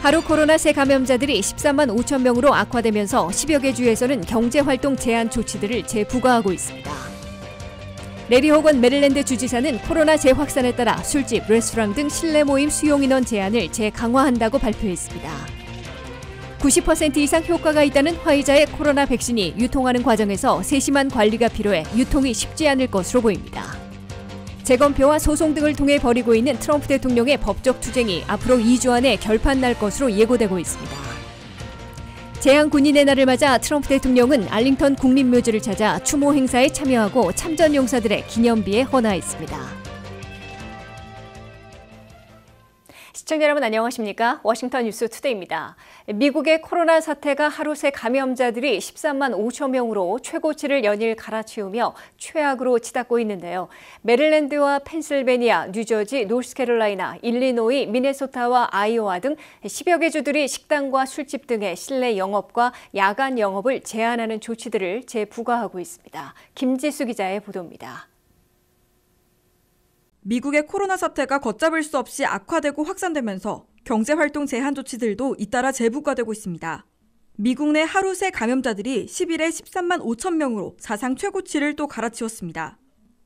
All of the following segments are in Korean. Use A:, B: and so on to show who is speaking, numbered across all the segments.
A: 하루 코로나 새 감염자들이 13만 5천 명으로 악화되면서 10여 개 주에서는 경제활동 제한 조치들을 재부과하고 있습니다. 레리 호건 메릴랜드 주지사는 코로나 재확산에 따라 술집, 레스토랑 등 실내 모임 수용 인원 제한을 재강화한다고 발표했습니다. 90% 이상 효과가 있다는 화이자의 코로나 백신이 유통하는 과정에서 세심한 관리가 필요해 유통이 쉽지 않을 것으로 보입니다. 재검표와 소송 등을 통해 벌이고 있는 트럼프 대통령의 법적 투쟁이 앞으로 2주 안에 결판 날 것으로 예고되고 있습니다. 재향 군인의 날을 맞아 트럼프 대통령은 알링턴 국립묘지를 찾아 추모 행사에 참여하고 참전 용사들의 기념비에 헌화했습니다. 시청자 여러분 안녕하십니까? 워싱턴 뉴스 투데이입니다. 미국의 코로나 사태가 하루 새 감염자들이 13만 5천 명으로 최고치를 연일 갈아치우며 최악으로 치닫고 있는데요. 메릴랜드와 펜실베니아, 뉴저지, 노스캐롤라이나, 일리노이, 미네소타와 아이오와 등 10여 개 주들이 식당과 술집 등의 실내 영업과 야간 영업을 제한하는 조치들을 재부과하고 있습니다. 김지수 기자의 보도입니다.
B: 미국의 코로나 사태가 걷잡을 수 없이 악화되고 확산되면서 경제활동 제한 조치들도 잇따라 재부과되고 있습니다. 미국 내 하루 새 감염자들이 10일에 13만 5천 명으로 사상 최고치를 또 갈아치웠습니다.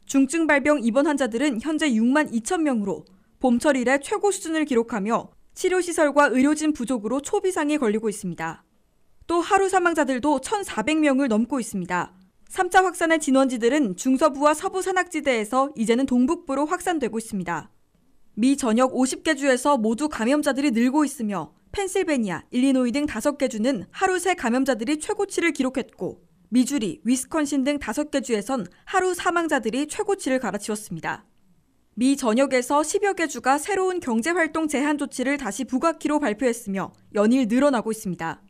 B: 중증 발병 입원 환자들은 현재 6만 2천 명으로 봄철 이래 최고 수준을 기록하며 치료시설과 의료진 부족으로 초비상이 걸리고 있습니다. 또 하루 사망자들도 1,400명을 넘고 있습니다. 3차 확산의 진원지들은 중서부와 서부 산악지대에서 이제는 동북부로 확산되고 있습니다. 미 전역 50개 주에서 모두 감염자들이 늘고 있으며 펜실베니아, 일리노이 등 5개 주는 하루 새 감염자들이 최고치를 기록했고 미주리, 위스콘신 등 5개 주에선 하루 사망자들이 최고치를 갈아치웠습니다. 미 전역에서 10여 개 주가 새로운 경제활동 제한 조치를 다시 부과키로 발표했으며 연일 늘어나고 있습니다.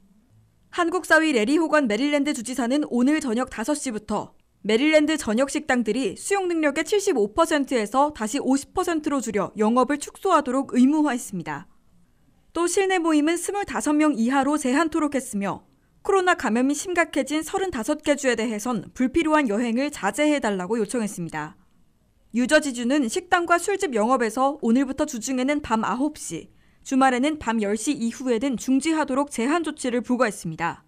B: 한국사위 레리 호건 메릴랜드 주지사는 오늘 저녁 5시부터 메릴랜드 저녁 식당들이 수용 능력의 75%에서 다시 50%로 줄여 영업을 축소하도록 의무화했습니다. 또 실내 모임은 25명 이하로 제한토록 했으며 코로나 감염이 심각해진 35개 주에 대해선 불필요한 여행을 자제해달라고 요청했습니다. 뉴저지주는 식당과 술집 영업에서 오늘부터 주중에는 밤 9시, 주말에는 밤 10시 이후에는 중지하도록 제한 조치를 부과했습니다.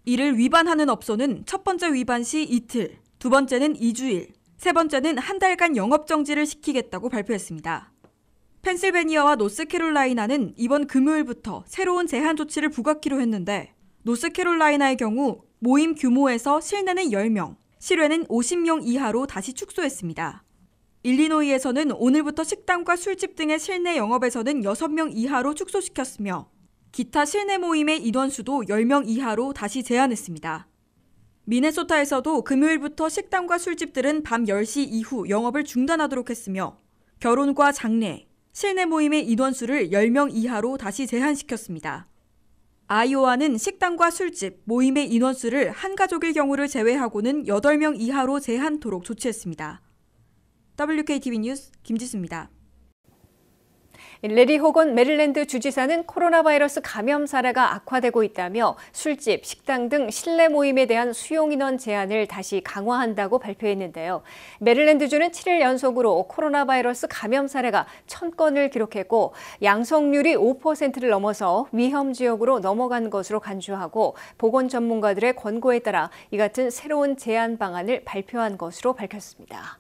B: 이를 위반하는 업소는 첫 번째 위반 시 이틀, 두 번째는 2주일, 세 번째는 한 달간 영업정지를 시키겠다고 발표했습니다. 펜실베니아와 노스캐롤라이나는 이번 금요일부터 새로운 제한 조치를 부과키로 했는데 노스캐롤라이나의 경우 모임 규모에서 실내는 10명, 실외는 50명 이하로 다시 축소했습니다. 일리노이에서는 오늘부터 식당과 술집 등의 실내 영업에서는 6명 이하로 축소시켰으며 기타 실내 모임의 인원수도 10명 이하로 다시 제한했습니다. 미네소타에서도 금요일부터 식당과 술집들은 밤 10시 이후 영업을 중단하도록 했으며 결혼과 장례, 실내 모임의 인원수를 10명 이하로 다시 제한시켰습니다. 아이오와는 식당과 술집, 모임의 인원수를 한 가족일 경우를 제외하고는 8명 이하로 제한토록 조치했습니다. WKTV 뉴스 김지수입니다.
A: 레리 호건 메릴랜드 주지사는 코로나 바이러스 감염 사례가 악화되고 있다며 술집, 식당 등 실내 모임에 대한 수용 인원 제한을 다시 강화한다고 발표했는데요. 메릴랜드주는 7일 연속으로 코로나 바이러스 감염 사례가 1,000건을 기록했고 양성률이 5%를 넘어서 위험 지역으로 넘어간 것으로 간주하고 보건 전문가들의 권고에 따라 이 같은 새로운 제한 방안을 발표한 것으로 밝혔습니다.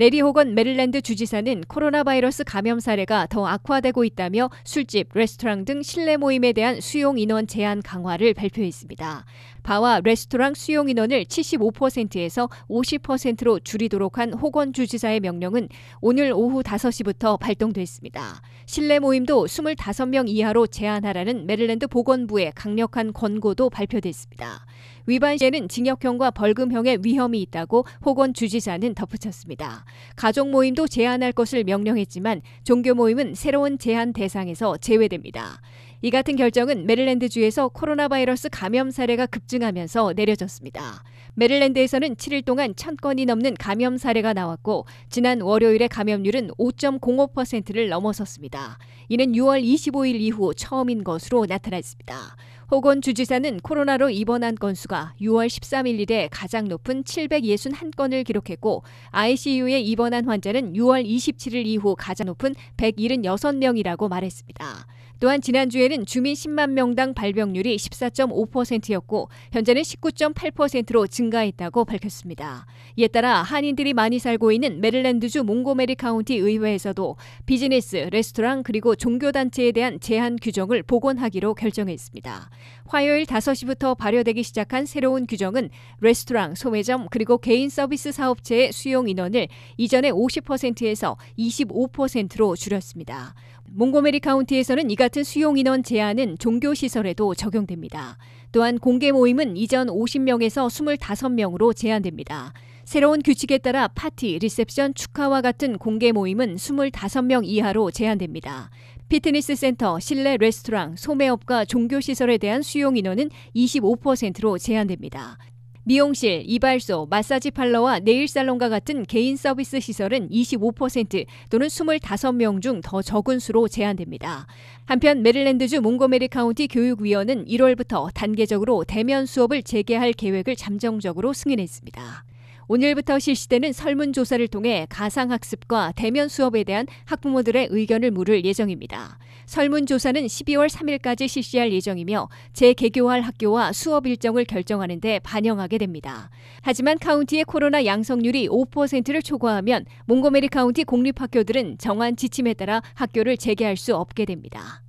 A: 레리 호건 메릴랜드 주지사는 코로나 바이러스 감염 사례가 더 악화되고 있다며 술집, 레스토랑 등 실내 모임에 대한 수용 인원 제한 강화를 발표했습니다. 바와 레스토랑 수용 인원을 75%에서 50%로 줄이도록 한 호건 주지사의 명령은 오늘 오후 5시부터 발동됐습니다. 실내 모임도 25명 이하로 제한하라는 메릴랜드 보건부의 강력한 권고도 발표됐습니다. 위반 시에는 징역형과 벌금형의 위험이 있다고 호건 주지사는 덧붙였습니다. 가족 모임도 제한할 것을 명령했지만 종교 모임은 새로운 제한 대상에서 제외됩니다. 이 같은 결정은 메릴랜드주에서 코로나 바이러스 감염 사례가 급증하면서 내려졌습니다. 메릴랜드에서는 7일 동안 1,000건이 넘는 감염 사례가 나왔고 지난 월요일의 감염률은 5.05%를 넘어섰습니다. 이는 6월 25일 이후 처음인 것으로 나타났습니다. 호건 주지사는 코로나로 입원한 건수가 6월 13일 이래 가장 높은 761건을 기록했고 ICU에 입원한 환자는 6월 27일 이후 가장 높은 176명이라고 말했습니다. 또한 지난주에는 주민 10만 명당 발병률이 14.5%였고 현재는 19.8%로 증가했다고 밝혔습니다. 이에 따라 한인들이 많이 살고 있는 메릴랜드주 몽고메리 카운티 의회에서도 비즈니스, 레스토랑 그리고 종교단체에 대한 제한 규정을 복원하기로 결정했습니다. 화요일 5시부터 발효되기 시작한 새로운 규정은 레스토랑, 소매점 그리고 개인 서비스 사업체의 수용 인원을 이전의 50%에서 25%로 줄였습니다. 몽고메리 카운티에서는 이 같은 수용 인원 제한은 종교시설에도 적용됩니다. 또한 공개 모임은 이전 50명에서 25명으로 제한됩니다. 새로운 규칙에 따라 파티, 리셉션, 축하와 같은 공개 모임은 25명 이하로 제한됩니다. 피트니스 센터, 실내 레스토랑, 소매업과 종교시설에 대한 수용 인원은 25%로 제한됩니다. 미용실, 이발소, 마사지 팔러와 네일살롱과 같은 개인 서비스 시설은 25% 또는 25명 중 더 적은 수로 제한됩니다. 한편 메릴랜드주 몽고메리 카운티 교육위원은 1월부터 단계적으로 대면 수업을 재개할 계획을 잠정적으로 승인했습니다. 오늘부터 실시되는 설문조사를 통해 가상학습과 대면 수업에 대한 학부모들의 의견을 물을 예정입니다. 설문조사는 12월 3일까지 실시할 예정이며 재개교할 학교와 수업 일정을 결정하는 데 반영하게 됩니다. 하지만 카운티의 코로나 양성률이 5%를 초과하면 몽고메리 카운티 공립학교들은 정한 지침에 따라 학교를 재개할 수 없게 됩니다.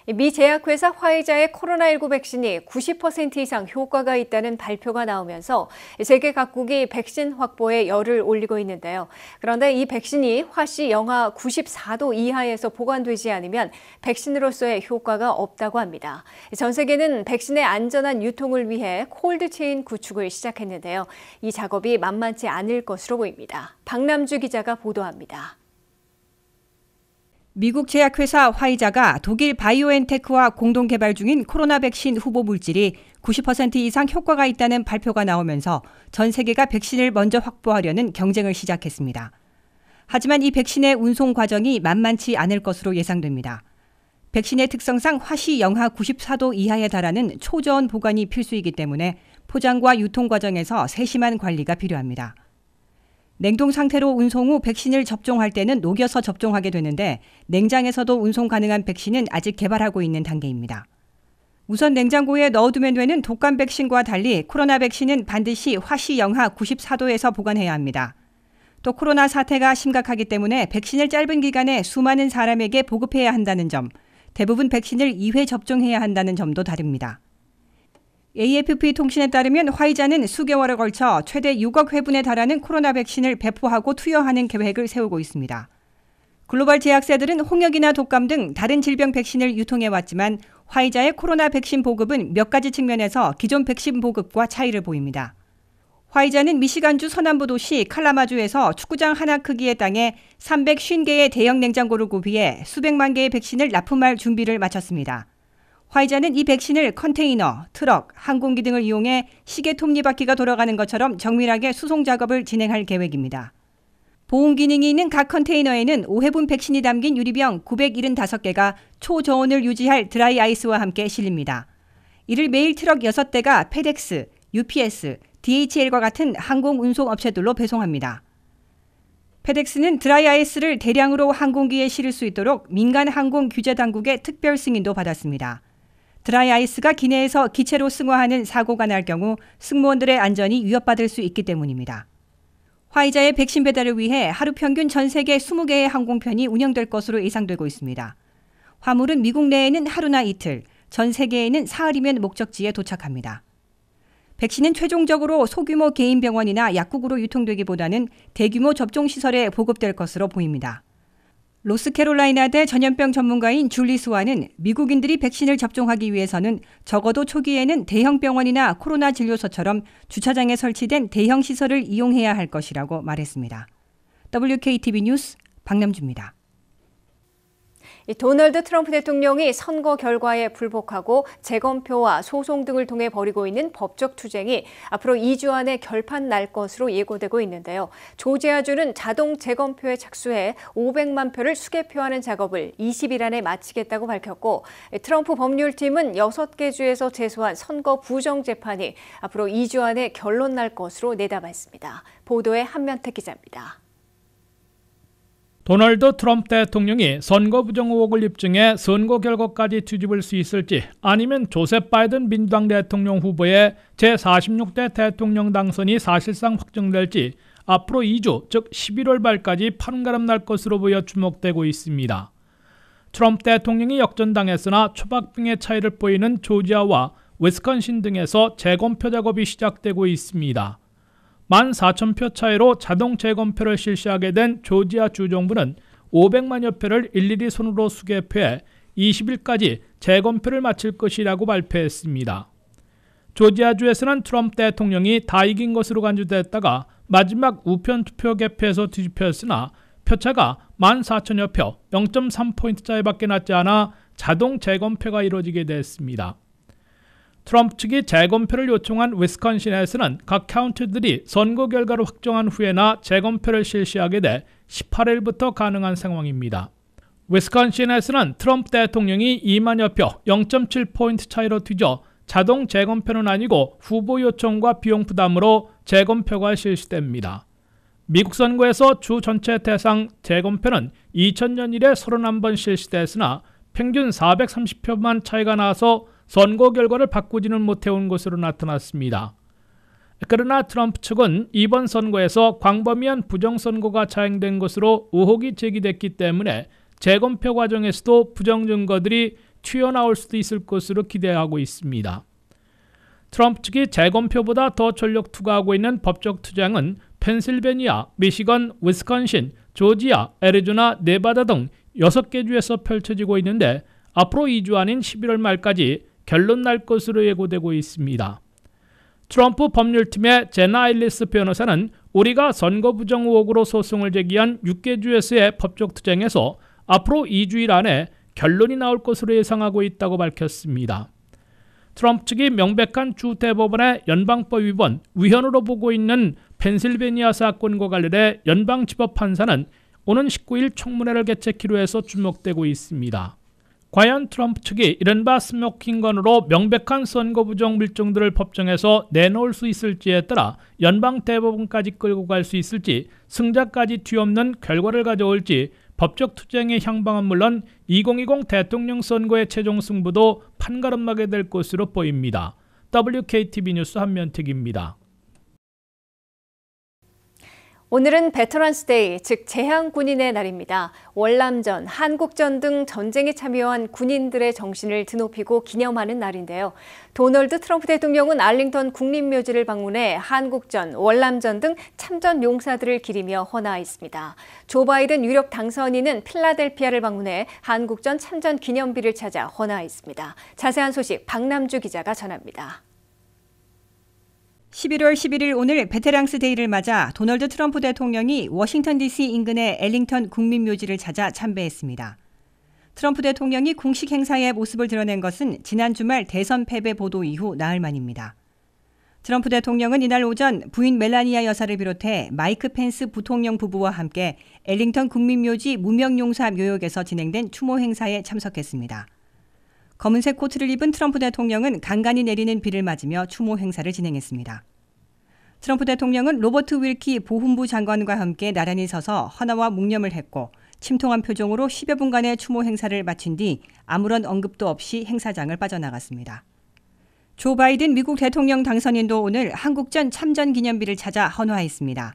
A: 미 제약회사 화이자의 코로나19 백신이 90% 이상 효과가 있다는 발표가 나오면서 세계 각국이 백신 확보에 열을 올리고 있는데요. 그런데 이 백신이 화씨 영하 94도 이하에서 보관되지 않으면 백신으로서의 효과가 없다고 합니다. 전 세계는 백신의 안전한 유통을 위해 콜드체인 구축을 시작했는데요. 이 작업이 만만치 않을 것으로 보입니다. 박남주 기자가 보도합니다.
C: 미국 제약회사 화이자가 독일 바이오엔테크와 공동 개발 중인 코로나 백신 후보 물질이 90% 이상 효과가 있다는 발표가 나오면서 전 세계가 백신을 먼저 확보하려는 경쟁을 시작했습니다. 하지만 이 백신의 운송 과정이 만만치 않을 것으로 예상됩니다. 백신의 특성상 화씨 영하 94도 이하에 달하는 초저온 보관이 필수이기 때문에 포장과 유통 과정에서 세심한 관리가 필요합니다. 냉동 상태로 운송 후 백신을 접종할 때는 녹여서 접종하게 되는데 냉장에서도 운송 가능한 백신은 아직 개발하고 있는 단계입니다. 우선 냉장고에 넣어두면 되는 독감 백신과 달리 코로나 백신은 반드시 화씨 영하 94도에서 보관해야 합니다. 또 코로나 사태가 심각하기 때문에 백신을 짧은 기간에 수많은 사람에게 보급해야 한다는 점, 대부분 백신을 2회 접종해야 한다는 점도 다릅니다. AFP 통신에 따르면 화이자는 수개월에 걸쳐 최대 6억 회분에 달하는 코로나 백신을 배포하고 투여하는 계획을 세우고 있습니다. 글로벌 제약사들은 홍역이나 독감 등 다른 질병 백신을 유통해왔지만 화이자의 코로나 백신 보급은 몇 가지 측면에서 기존 백신 보급과 차이를 보입니다. 화이자는 미시간주 서남부 도시 칼라마주에서 축구장 하나 크기의 땅에 350개의 대형 냉장고를 구비해 수백만 개의 백신을 납품할 준비를 마쳤습니다. 화이자는 이 백신을 컨테이너, 트럭, 항공기 등을 이용해 시계 톱니바퀴가 돌아가는 것처럼 정밀하게 수송 작업을 진행할 계획입니다. 보온 기능이 있는 각 컨테이너에는 5회분 백신이 담긴 유리병 975개가 초저온을 유지할 드라이 아이스와 함께 실립니다. 이를 매일 트럭 6대가 페덱스, UPS, DHL과 같은 항공 운송 업체들로 배송합니다. 페덱스는 드라이 아이스를 대량으로 항공기에 실을 수 있도록 민간 항공 규제 당국의 특별 승인도 받았습니다. 드라이 아이스가 기내에서 기체로 승화하는 사고가 날 경우 승무원들의 안전이 위협받을 수 있기 때문입니다. 화이자의 백신 배달을 위해 하루 평균 전 세계 20개의 항공편이 운영될 것으로 예상되고 있습니다. 화물은 미국 내에는 하루나 이틀, 전 세계에는 사흘이면 목적지에 도착합니다. 백신은 최종적으로 소규모 개인 병원이나 약국으로 유통되기보다는 대규모 접종시설에 보급될 것으로 보입니다. 로스캐롤라이나대 전염병 전문가인 줄리 스완은 미국인들이 백신을 접종하기 위해서는 적어도 초기에는 대형 병원이나 코로나 진료소처럼 주차장에 설치된 대형 시설을 이용해야 할 것이라고 말했습니다. WKTV 뉴스 박남주입니다.
A: 도널드 트럼프 대통령이 선거 결과에 불복하고 재검표와 소송 등을 통해 벌이고 있는 법적 투쟁이 앞으로 2주 안에 결판 날 것으로 예고되고 있는데요. 조지아주는 자동 재검표에 착수해 500만 표를 수개표하는 작업을 20일 안에 마치겠다고 밝혔고, 트럼프 법률팀은 6개 주에서 제소한 선거 부정 재판이 앞으로 2주 안에 결론 날 것으로 내다봤습니다. 보도에 한면택 기자입니다.
D: 도널드 트럼프 대통령이 선거 부정 의혹을 입증해 선거 결과까지 뒤집을 수 있을지, 아니면 조셉 바이든 민주당 대통령 후보의 제46대 대통령 당선이 사실상 확정될지 앞으로 2주, 즉 11월 말까지 판가름 날 것으로 보여 주목되고 있습니다. 트럼프 대통령이 역전당했으나 초박빙의 차이를 보이는 조지아와 위스콘신 등에서 재검표 작업이 시작되고 있습니다. 14,000표 차이로 자동 재검표를 실시하게 된 조지아 주정부는 500만여 표를 일일이 손으로 수개표해 20일까지 재검표를 마칠 것이라고 발표했습니다. 조지아주에서는 트럼프 대통령이 다 이긴 것으로 간주됐다가 마지막 우편 투표 개표에서 뒤집혔으나 표차가 14,000여 표, 0.3포인트 차이밖에 나지 않아 자동 재검표가 이루어지게 됐습니다. 트럼프 측이 재검표를 요청한 위스콘신에서는 각 카운티들이 선거 결과를 확정한 후에나 재검표를 실시하게 돼 18일부터 가능한 상황입니다. 위스콘신에서는 트럼프 대통령이 2만여 표, 0.7포인트 차이로 뒤져 자동 재검표는 아니고 후보 요청과 비용 부담으로 재검표가 실시됩니다. 미국 선거에서 주 전체 대상 재검표는 2000년 이래 31번 실시됐으나 평균 430표만 차이가 나서 선거 결과를 바꾸지는 못해온 것으로 나타났습니다. 그러나 트럼프 측은 이번 선거에서 광범위한 부정선거가 자행된 것으로 의혹이 제기됐기 때문에 재검표 과정에서도 부정 증거들이 튀어나올 수도 있을 것으로 기대하고 있습니다. 트럼프 측이 재검표보다 더 전력 투구하고 있는 법적 투쟁은 펜실베니아, 미시건, 위스콘신, 조지아, 애리조나, 네바다 등 6개 주에서 펼쳐지고 있는데 앞으로 2주 안인 11월 말까지 결론 날 것으로 예고되고 있습니다. 트럼프 법률팀의 제나 일리스 변호사는 우리가 선거 부정 의혹으로 소송을 제기한 6개 주에서의 법적 투쟁에서 앞으로 2주일 안에 결론이 나올 것으로 예상하고 있다고 밝혔습니다. 트럼프 측이 명백한 주 대법원의 연방법 위반, 위헌으로 보고 있는 펜실베니아 사건과 관련해 연방지법 판사는 오는 19일 청문회를 개최키로 해서 주목되고 있습니다. 과연 트럼프 측이 이른바 스모킹건으로 명백한 선거 부정 물증들을 법정에서 내놓을 수 있을지에 따라 연방 대법원까지 끌고 갈 수 있을지, 승자까지 뒤엎는 결과를 가져올지 법적 투쟁의 향방은 물론 2020 대통령 선거의 최종 승부도 판가름나게 될 것으로 보입니다. WKTV 뉴스 한면택입니다.
A: 오늘은 베터런스 데이, 즉 제향군인의 날입니다. 월남전, 한국전 등 전쟁에 참여한 군인들의 정신을 드높이고 기념하는 날인데요. 도널드 트럼프 대통령은 알링턴 국립묘지를 방문해 한국전, 월남전 등 참전 용사들을 기리며 헌화했습니다. 조 바이든 유력 당선인은 필라델피아를 방문해 한국전 참전 기념비를 찾아 헌화했습니다. 자세한 소식 박남주 기자가 전합니다.
C: 11월 11일 오늘 베테랑스 데이를 맞아 도널드 트럼프 대통령이 워싱턴 DC 인근의 엘링턴 국민묘지를 찾아 참배했습니다. 트럼프 대통령이 공식 행사에 모습을 드러낸 것은 지난 주말 대선 패배 보도 이후 나흘 만입니다. 트럼프 대통령은 이날 오전 부인 멜라니아 여사를 비롯해 마이크 펜스 부통령 부부와 함께 엘링턴 국민묘지 무명용사 묘역에서 진행된 추모 행사에 참석했습니다. 검은색 코트를 입은 트럼프 대통령은 간간히 내리는 비를 맞으며 추모 행사를 진행했습니다. 트럼프 대통령은 로버트 윌키 보훈부 장관과 함께 나란히 서서 헌화와 묵념을 했고 침통한 표정으로 10여 분간의 추모 행사를 마친 뒤 아무런 언급도 없이 행사장을 빠져나갔습니다. 조 바이든 미국 대통령 당선인도 오늘 한국전 참전 기념비를 찾아 헌화했습니다.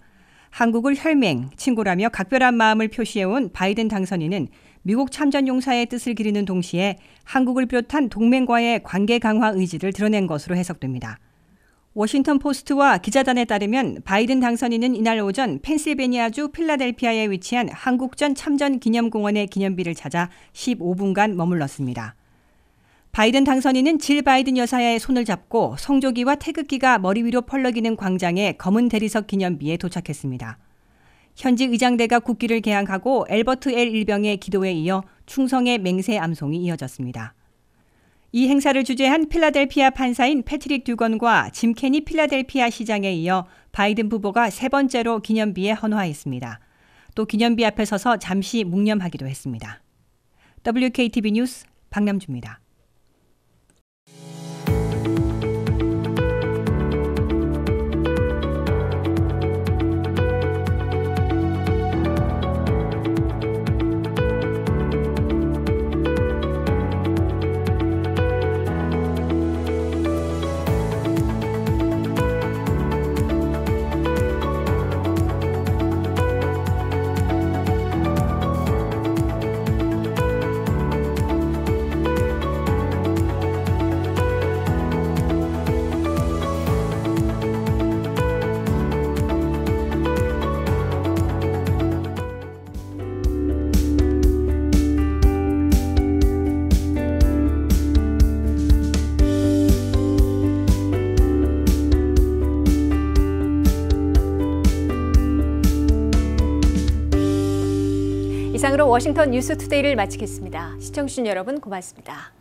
C: 한국을 혈맹, 친구라며 각별한 마음을 표시해온 바이든 당선인은 미국 참전 용사의 뜻을 기리는 동시에 한국을 비롯한 동맹과의 관계 강화 의지를 드러낸 것으로 해석됩니다. 워싱턴 포스트와 기자단에 따르면 바이든 당선인은 이날 오전 펜실베니아주 필라델피아에 위치한 한국전 참전 기념공원의 기념비를 찾아 15분간 머물렀습니다. 바이든 당선인은 질 바이든 여사의 손을 잡고 성조기와 태극기가 머리 위로 펄럭이는 광장의 검은 대리석 기념비에 도착했습니다. 현지 의장대가 국기를 개항하고 엘버트 L 일병의 기도에 이어 충성의 맹세 암송이 이어졌습니다. 이 행사를 주재한 필라델피아 판사인 패트릭 듀건과 짐 케니 필라델피아 시장에 이어 바이든 후보가 세 번째로 기념비에 헌화했습니다. 또 기념비 앞에 서서 잠시 묵념하기도 했습니다. WKTV 뉴스 박남주입니다.
A: 이상으로 워싱턴 뉴스투데이를 마치겠습니다. 시청해주신 여러분 고맙습니다.